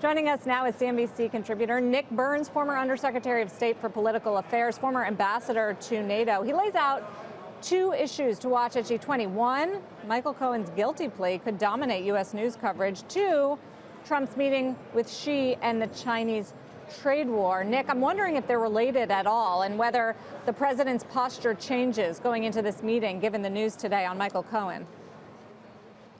Joining us now is CNBC contributor Nick Burns, former Undersecretary of State for Political Affairs, former ambassador to NATO. He lays out two issues to watch at G20. One, Michael Cohen's guilty plea could dominate U.S. news coverage. Two, Trump's meeting with Xi and the Chinese trade war. Nick, I'm wondering if they're related at all and whether the president's posture changes going into this meeting, given the news today on Michael Cohen.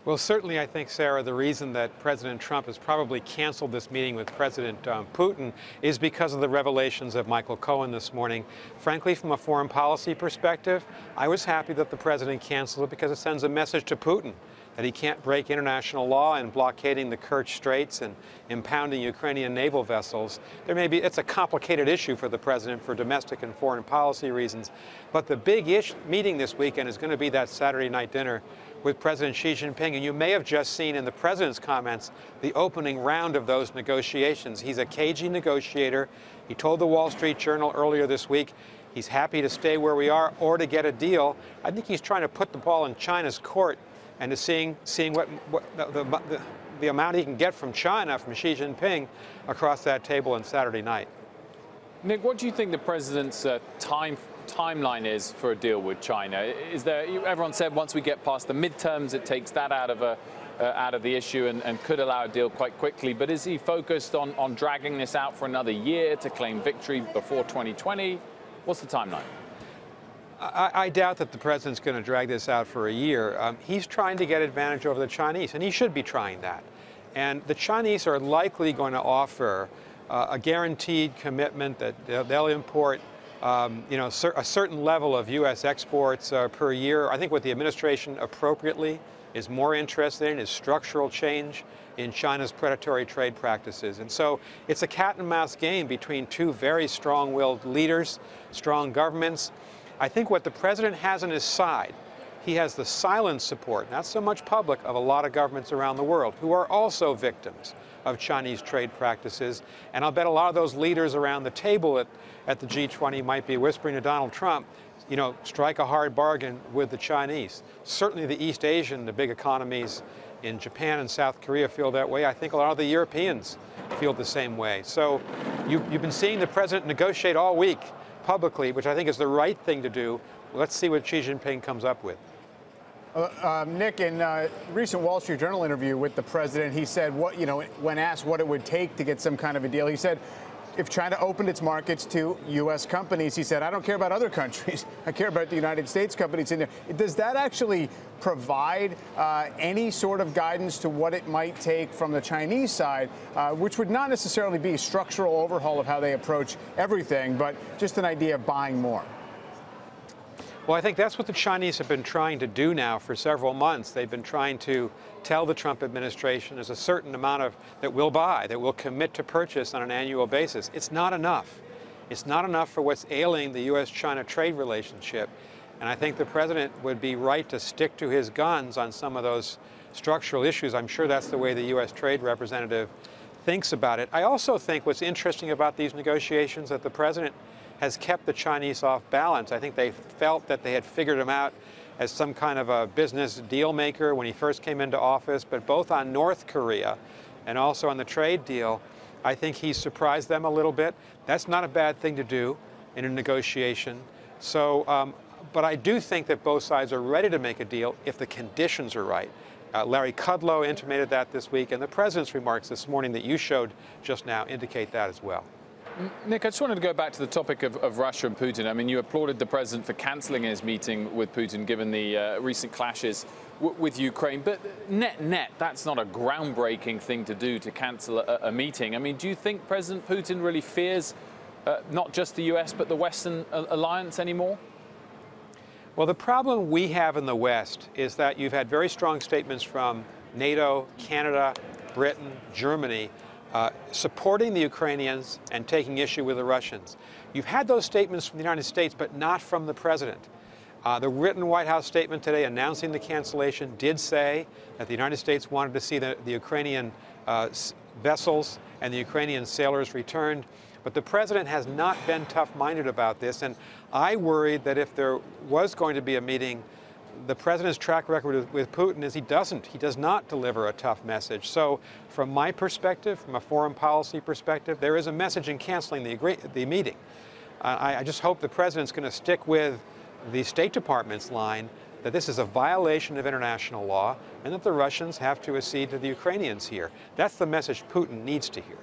Well, certainly, I think, Sarah, the reason that President Trump has probably canceled this meeting with President Putin is because of the revelations of Michael Cohen this morning. Frankly, from a foreign policy perspective, I was happy that the president canceled it because it sends a message to Putin that he can't break international law in blockading the Kerch Straits and impounding Ukrainian naval vessels. It's a complicated issue for the president for domestic and foreign policy reasons. But the big meeting this weekend is going to be that Saturday night dinner with President Xi Jinping. And you may have just seen in the president's comments the opening round of those negotiations. He's a cagey negotiator. He told the Wall Street Journal earlier this week he's happy to stay where we are or to get a deal. I think he's trying to put the ball in China's court and to seeing what the amount he can get from China, from Xi Jinping, across that table on Saturday night. Nick, what do you think the president's timeline is for a deal with China? Is there? Everyone said once we get past the midterms, it takes that out of the issue and could allow a deal quite quickly. But is he focused on dragging this out for another year to claim victory before 2020? What's the timeline? I doubt that the president's going to drag this out for a year. He's trying to get advantage over the Chinese, and he should be trying that. And the Chinese are likely going to offer a guaranteed commitment that they'll import a certain level of U.S. exports per year. I think what the administration appropriately is more interested in is structural change in China's predatory trade practices. And so it's a cat and mouse game between two very strong-willed leaders, strong governments. I think what the president has on his side, he has the silent support, not so much public, of a lot of governments around the world who are also victims of Chinese trade practices. And I'll bet a lot of those leaders around the table at the G20 might be whispering to Donald Trump, strike a hard bargain with the Chinese. Certainly the East Asian, the big economies in Japan and South Korea feel that way. I think a lot of the Europeans feel the same way. So you've been seeing the president negotiate all week publicly, which I think is the right thing to do. Let's see what Xi Jinping comes up with. Nick, in a recent Wall Street Journal interview with the president, he said, when asked what it would take to get some kind of a deal, he said, if China opened its markets to U.S. companies, he said, I don't care about other countries. I care about the United States companies in there. Does that actually provide any sort of guidance to what it might take from the Chinese side, which would not necessarily be a structural overhaul of how they approach everything, but just an idea of buying more? Well, I think that's what the Chinese have been trying to do now for several months. They've been trying to tell the Trump administration there's a certain amount that we'll buy, that we'll commit to purchase on an annual basis. It's not enough. It's not enough for what's ailing the U.S.-China trade relationship. And I think the president would be right to stick to his guns on some of those structural issues. I'm sure that's the way the U.S. trade representative thinks about it. I also think what's interesting about these negotiations that the president has kept the Chinese off balance. I think they felt that they had figured him out as some kind of a business deal maker when he first came into office, but both on North Korea and also on the trade deal, I think he's surprised them a little bit. That's not a bad thing to do in a negotiation. So, but I do think that both sides are ready to make a deal if the conditions are right. Larry Kudlow intimated that this week, and the president's remarks this morning that you showed just now indicate that as well. Nick, I just wanted to go back to the topic of Russia and Putin. I mean, you applauded the president for cancelling his meeting with Putin, given the recent clashes with Ukraine. But net, that's not a groundbreaking thing to do, to cancel a meeting. I mean, do you think President Putin really fears not just the U.S., but the Western alliance anymore? Well, the problem we have in the West is that you've had very strong statements from NATO, Canada, Britain, Germany, supporting the Ukrainians and taking issue with the Russians. You've had those statements from the United States, but not from the president. The written White House statement today announcing the cancellation did say that the United States wanted to see the Ukrainian vessels and the Ukrainian sailors returned. But the president has not been tough-minded about this, and I worried that if there was going to be a meeting the president's track record with Putin is he does not deliver a tough message. So from my perspective, from a foreign policy perspective, there is a message in canceling the meeting. I just hope the president's going to stick with the State Department's line that this is a violation of international law and that the Russians have to accede to the Ukrainians here. That's the message Putin needs to hear.